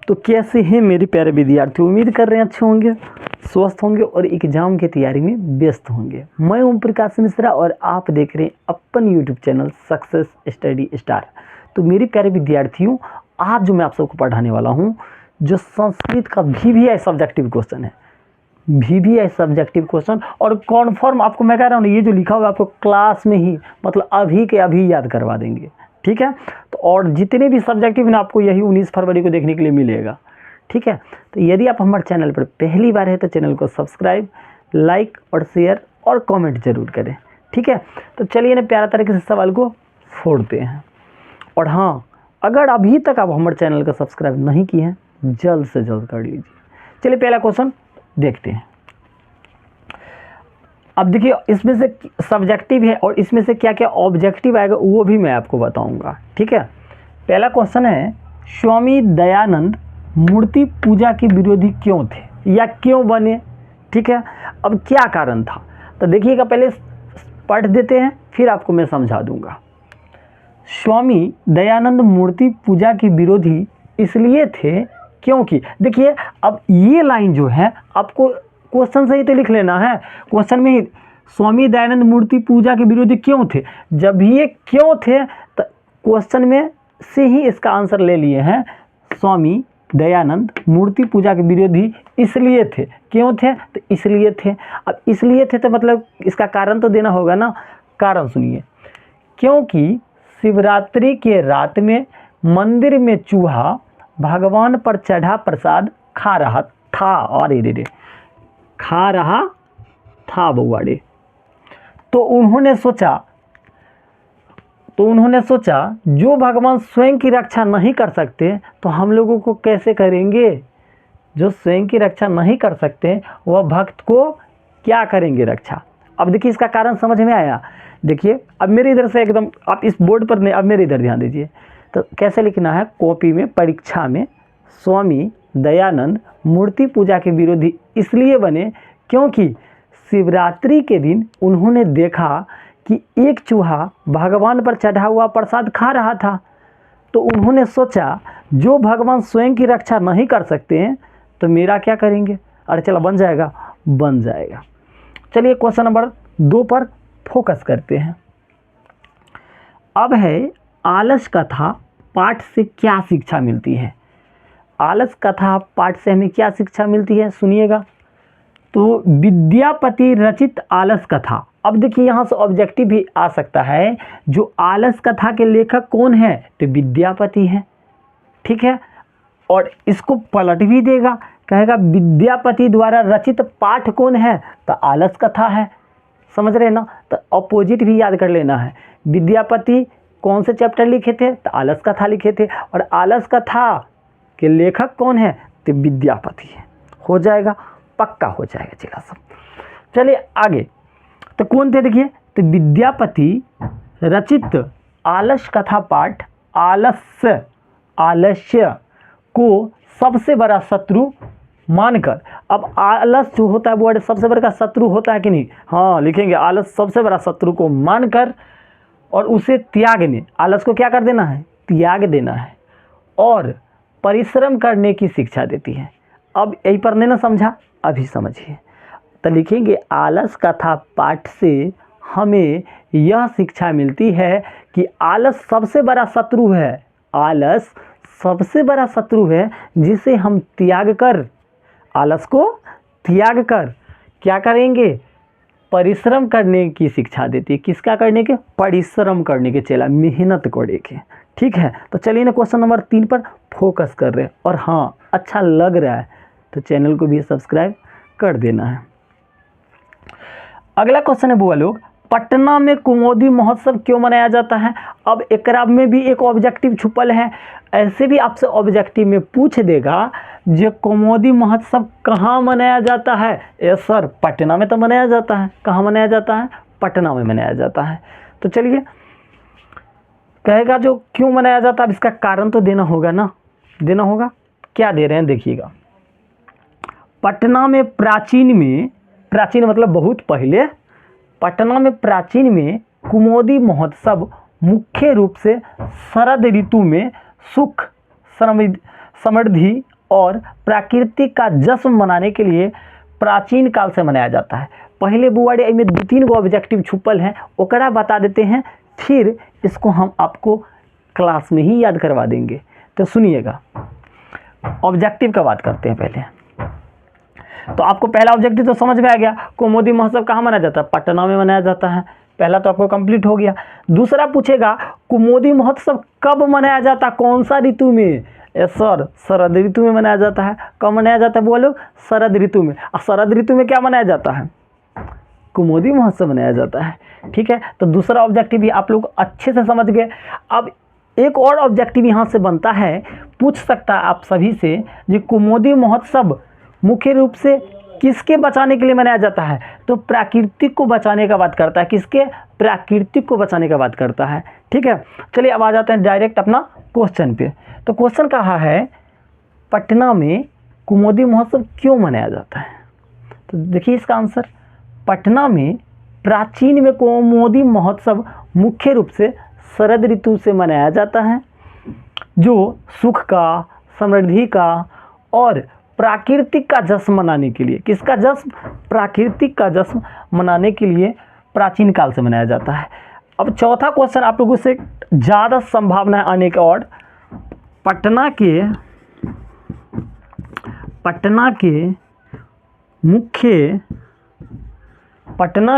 तो कैसे हैं मेरे प्यारे विद्यार्थी, उम्मीद कर रहे हैं अच्छे होंगे, स्वस्थ होंगे और एग्जाम की तैयारी में व्यस्त होंगे। मैं ओम प्रकाश मिश्रा और आप देख रहे हैं अपन YouTube channel success study star. तो मेरे प्यारे विद्यार्थियों, आज जो मैं आप सबको पढ़ाने वाला हूं, जो संस्कृत का VVI सब्जेक्टिव क्वेश्चन है, VVI सब्जेक्टिव क्वेश्चन, और कॉन्फर्म आपको मैं कह रहा हूँ, ये जो लिखा हुआ आपको क्लास में ही मतलब अभी के अभी याद करवा देंगे, ठीक है। तो और जितने भी सब्जेक्टिव ना आपको यही 19 फरवरी को देखने के लिए मिलेगा, ठीक है। तो यदि आप हमारे चैनल पर पहली बार है तो चैनल को सब्सक्राइब, लाइक और शेयर और कमेंट जरूर करें, ठीक है। तो चलिए ना प्यारा तरीके से सवाल को फोड़ते हैं। और हाँ, अगर अभी तक आप हमारे चैनल को सब्सक्राइब नहीं किए हैं, जल्द से जल्द कर लीजिए। चलिए पहला क्वेश्चन देखते हैं। अब देखिए, इसमें से सब्जेक्टिव है और इसमें से क्या क्या ऑब्जेक्टिव आएगा वो भी मैं आपको बताऊंगा, ठीक है। पहला क्वेश्चन है, स्वामी दयानंद मूर्ति पूजा के विरोधी क्यों थे या क्यों बने, ठीक है। अब क्या कारण था, तो देखिएगा, पहले पढ़ देते हैं फिर आपको मैं समझा दूंगा। स्वामी दयानंद मूर्ति पूजा के विरोधी इसलिए थे क्योंकि, देखिए अब ये लाइन जो है आपको क्वेश्चन से ही तो लिख लेना है, क्वेश्चन में ही स्वामी दयानंद मूर्ति पूजा के विरोधी क्यों थे। जब ये क्यों थे तो क्वेश्चन में से ही इसका आंसर ले लिए हैं। स्वामी दयानंद मूर्ति पूजा के विरोधी इसलिए थे, क्यों थे तो इसलिए थे। अब इसलिए थे तो मतलब इसका कारण तो देना होगा ना। कारण सुनिए, क्योंकि शिवरात्रि के रात में मंदिर में चूहा भगवान पर चढ़ा प्रसाद खा रहा था। अरे रे रे, खा रहा था बउआड़े। तो उन्होंने सोचा जो भगवान स्वयं की रक्षा नहीं कर सकते तो हम लोगों को कैसे करेंगे। जो स्वयं की रक्षा नहीं कर सकते वह भक्त को क्या करेंगे रक्षा। अब देखिए इसका कारण समझ में आया। देखिए अब मेरे इधर से एकदम, आप इस बोर्ड पर नहीं, अब मेरे इधर ध्यान दीजिए। तो कैसे लिखना है कॉपी में, परीक्षा में, स्वामी दयानंद मूर्ति पूजा के विरोधी इसलिए बने क्योंकि शिवरात्रि के दिन उन्होंने देखा कि एक चूहा भगवान पर चढ़ा हुआ प्रसाद खा रहा था। तो उन्होंने सोचा जो भगवान स्वयं की रक्षा नहीं कर सकते हैं तो मेरा क्या करेंगे। अरे चलो बन जाएगा, बन जाएगा। चलिए क्वेश्चन नंबर 2 पर फोकस करते हैं। अब है, आलस कथा पाठ से क्या शिक्षा मिलती है। आलस कथा पाठ से हमें क्या शिक्षा मिलती है, सुनिएगा। तो विद्यापति रचित आलस कथा। अब देखिए यहाँ से ऑब्जेक्टिव भी आ सकता है, जो आलस कथा के लेखक कौन है तो विद्यापति है, ठीक है। और इसको पलट भी देगा, कहेगा विद्यापति द्वारा रचित पाठ कौन है तो आलस कथा है। समझ रहे हैं ना। तो अपोजिट भी याद कर लेना है। विद्यापति कौन से चैप्टर लिखे थे तो आलस कथा लिखे थे, और आलस कथा के लेखक कौन है तो विद्यापति है। हो जाएगा, पक्का हो जाएगा। चला सब, चलिए आगे। तो कौन थे देखिए, तो विद्यापति रचित आलस कथा पाठ आलस्य को सबसे बड़ा शत्रु मानकर। अब आलस जो होता है वो सबसे बड़ा शत्रु होता है कि नहीं, हाँ लिखेंगे, आलस सबसे बड़ा शत्रु को मानकर और उसे त्यागने, आलस को क्या कर देना है, त्याग देना है, और परिश्रम करने की शिक्षा देती है। अब यही पर नहीं ना समझा, अभी समझिए। तो लिखेंगे आलस कथा पाठ से हमें यह शिक्षा मिलती है कि आलस सबसे बड़ा शत्रु है। आलस सबसे बड़ा शत्रु है जिसे हम त्याग कर, आलस को त्याग कर क्या करेंगे, परिश्रम करने की शिक्षा देती है। किसका करने के, परिश्रम करने के, चला मेहनत करने के, ठीक है। तो चलिए ना क्वेश्चन नंबर 3 पर फोकस कर रहे हैं। और हाँ, अच्छा लग रहा है तो चैनल को भी सब्सक्राइब कर देना है। अगला क्वेश्चन है बुआ लोग, पटना में कुमोदी महोत्सव क्यों मनाया जाता है। अब एकरा में भी एक ऑब्जेक्टिव छुपल है। ऐसे भी आपसे ऑब्जेक्टिव में पूछ देगा, जो कुमोदी महोत्सव कहाँ मनाया जाता है। ए सर, पटना में तो मनाया जाता है। कहाँ मनाया जाता है, पटना में मनाया जाता है। तो चलिए, कहेगा जो क्यों मनाया जाता है, इसका कारण तो देना होगा ना, देना होगा। क्या दे रहे हैं देखिएगा। पटना में प्राचीन मतलब बहुत पहले, पटना में प्राचीन में कुमोदी महोत्सव मुख्य रूप से शरद ऋतु में सुख समृद्धि और प्राकृतिक का जश्न मनाने के लिए प्राचीन काल से मनाया जाता है। पहले बुआड़े इनमें 2-3 गो ऑब्जेक्टिव छुपल हैं, ओकरा बता देते हैं, फिर इसको हम आपको क्लास में ही याद करवा देंगे। तो सुनिएगा, ऑब्जेक्टिव का बात करते हैं पहले। तो आपको पहला ऑब्जेक्टिव तो समझ में आ गया, कुमुदी महोत्सव कहाँ मनाया जाता है? पटना में मनाया जाता है। पहला तो आपको कंप्लीट हो गया। दूसरा पूछेगा कुमुदी महोत्सव कब मनाया जाता, कौन सा ऋतु में? सर शरद ऋतु में मनाया जाता है। कब मनाया जाता है बोलो? शरद ऋतु में। और शरद ऋतु में क्या मनाया जाता है? कुमुदी महोत्सव मनाया जाता है। ठीक है, तो दूसरा ऑब्जेक्टिव भी आप लोग अच्छे से समझ गए। अब एक और ऑब्जेक्टिव यहाँ से बनता है, पूछ सकता है आप सभी से, जो कुमुदी महोत्सव मुख्य रूप से किसके बचाने के लिए मनाया जाता है? तो प्राकृतिक को बचाने का बात करता है। किसके? प्राकृतिक को बचाने का बात करता है। ठीक है, चलिए अब आ जाते हैं डायरेक्ट अपना क्वेश्चन पे। तो क्वेश्चन कहा है, पटना में कुमुदी महोत्सव क्यों मनाया जाता है? तो देखिए इसका आंसर, पटना में प्राचीन में कुमुदी महोत्सव मुख्य रूप से शरद ऋतु से मनाया जाता है, जो सुख का, समृद्धि का और प्राकृतिक का जश्न मनाने के लिए, किसका जश्न? प्राकृतिक का जश्न मनाने के लिए प्राचीन काल से मनाया जाता है। अब चौथा क्वेश्चन आप लोगों से ज़्यादा संभावना आने का, और पटना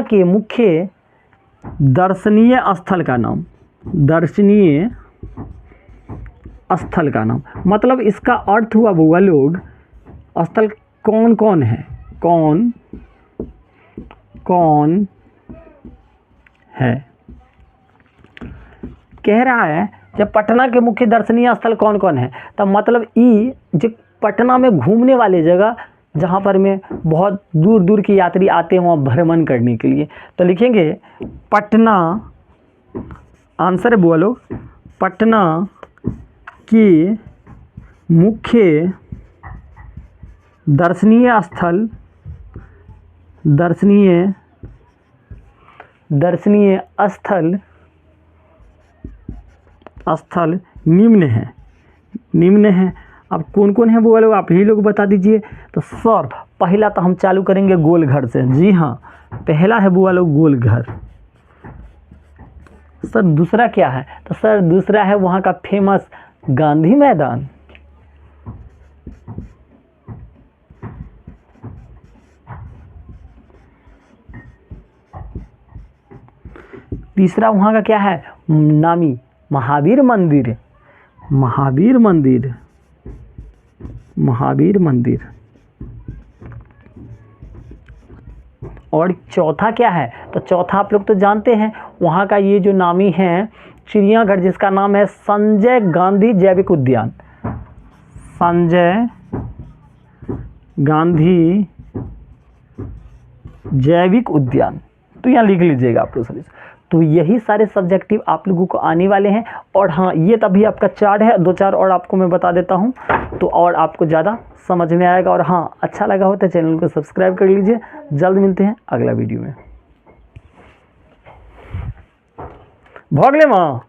के मुख्य दर्शनीय स्थल का नाम, दर्शनीय स्थल का नाम, मतलब इसका अर्थ हुआ बुआ लोग, स्थल कौन कौन है? कौन कौन है? कह रहा है जब पटना के मुख्य दर्शनीय स्थल कौन कौन है, तब मतलब ई जो पटना में घूमने वाले जगह जहाँ पर में बहुत दूर दूर के यात्री आते हैं वहाँ भ्रमण करने के लिए, तो लिखेंगे पटना, आंसर है बुआ लोग, पटना की मुख्य दर्शनीय स्थल निम्न है। अब कौन कौन है वो लोग आप ही लोग बता दीजिए। तो सर पहला तो हम चालू करेंगे गोलघर से। जी हाँ, पहला है बुआ लोग गोलघर। सर दूसरा क्या है? तो सर दूसरा है वहाँ का फेमस गांधी मैदान। तीसरा वहाँ का क्या है? नामी महावीर मंदिर। और चौथा क्या है? तो चौथा आप लोग तो जानते हैं, वहाँ का ये जो नामी है चिड़ियाघर, जिसका नाम है संजय गांधी जैविक उद्यान। संजय गांधी जैविक उद्यान, तो यहाँ लिख लीजिएगा आप लोग सभी। तो यही सारे सब्जेक्टिव आप लोगों को आने वाले हैं। और हाँ, ये तभी आपका 4 है, 2-4 और आपको मैं बता देता हूँ, तो और आपको ज़्यादा समझ में आएगा। और हाँ, अच्छा लगा हो तो चैनल को सब्सक्राइब कर लीजिए। जल्द मिलते हैं अगला वीडियो में। भागले माँ।